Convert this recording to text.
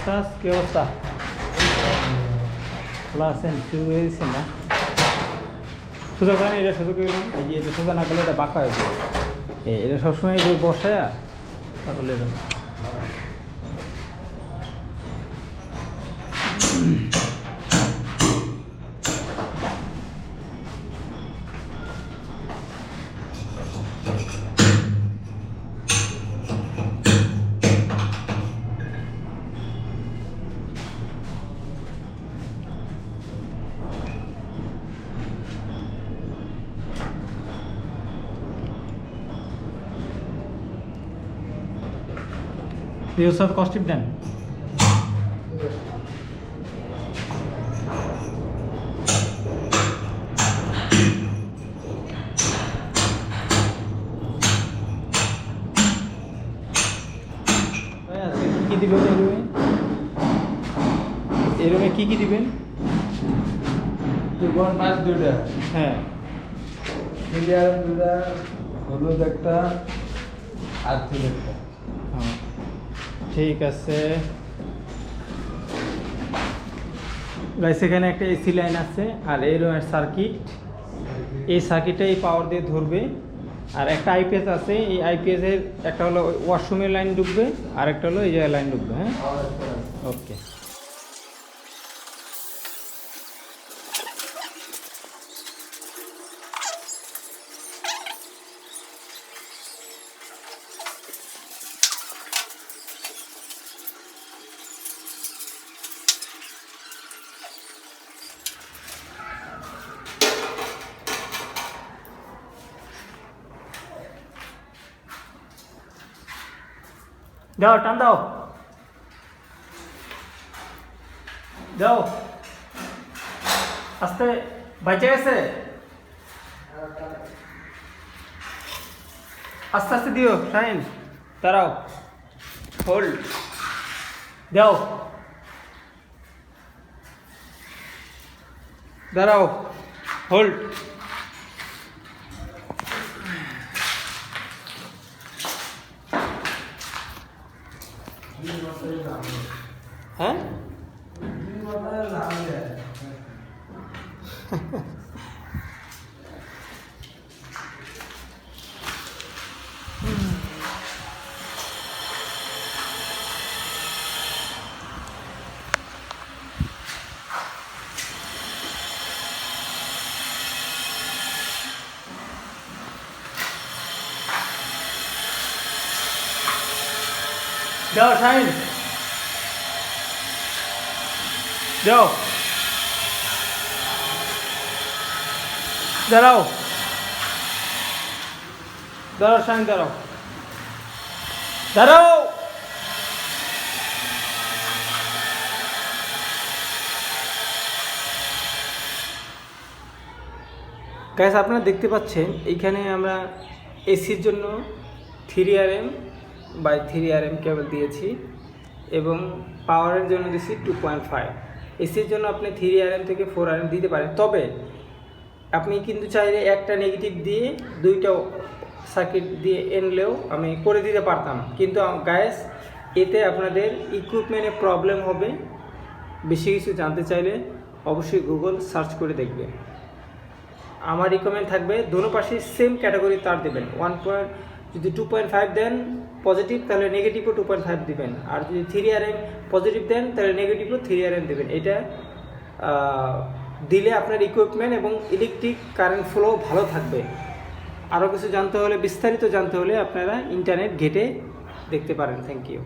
উস্তাদ কি অবস্থা? ভালো আছেন? শুরু হয়ে দিচ্ছেন না? সোজা করেন, এটা সোজা করে দিন। এই যে এটা সোজা না করলে এটা বাঁকা হয়ে যাবে। এটা সবসময় বসায়া তাহলে এটা দিয়ে ওর সাথে কস্টিপ দেন। কি দিবেন এই রুমে? এই রুমে কি কি দিবেন? জীবন মাছ দুইটা, হ্যাঁ, মিডিয়াম দুইটা, হলুদ একটা আর ফুল একটা। হ্যাঁ, ঠিক আছে। গাইস এখানে একটা এসি লাইন আছে আর এই রুমের সার্কিট, এই সার্কিটটা এই পাওয়ার দিয়ে ধরবে। আর একটা আইপিএস আছে, এই আইপিএস এর একটা হলো ওয়াশরুমের লাইন ঢুকবে আর একটা হলো এই জায়গায় লাইন ঢুকবে। হ্যাঁ, ওকে। দাও, টান দাও, দাও, আস্তে। বাঁচে গেছে, আস্তে আস্তে দিও। শাইন, দাঁড়াও, হোল্ড, দাও, দাঁড়াও, হোল্ড। হ্যাঁ, দাও শাইন, দাও, দাঁড়াও, দাঁড়াও শাইন, দাঁড়াও, দাঁড়াও। গাইস আপনারা দেখতে পাচ্ছেন এইখানে আমরা এসির জন্য 3RM বাই 3RM কেবল দিয়েছি এবং পাওয়ারের জন্য দিয়েছি 2.5। এসির জন্য আপনি 3RM থেকে 4RM দিতে পারেন, তবে আপনি কিন্তু চাইলে একটা নেগেটিভ দিয়ে দুইটা সার্কিট দিয়ে এনলেও আমি করে দিতে পারতাম, কিন্তু গাইস এতে আপনাদের ইকুইপমেন্টে প্রবলেম হবে। বেশি কিছু জানতে চাইলে অবশ্যই গুগল সার্চ করে দেখবেন। আমার রিকমেন্ড থাকবে দোনো পাশে সেম ক্যাটাগরি তার দেবেন। যদি 2.5 দেন পজিটিভ তাহলে নেগেটিভও 2.5 দিবেন, আর যদি 3RM পজিটিভ দেন তাহলে নেগেটিভও 3RM দেবেন। এটা দিলে আপনার ইকুইপমেন্ট এবং ইলেকট্রিক কারেন্ট ফ্লো ভালো থাকবে। আরও কিছু জানতে হলে, বিস্তারিত জানতে হলে আপনারা ইন্টারনেট ঘেঁটে দেখতে পারেন। Thank you.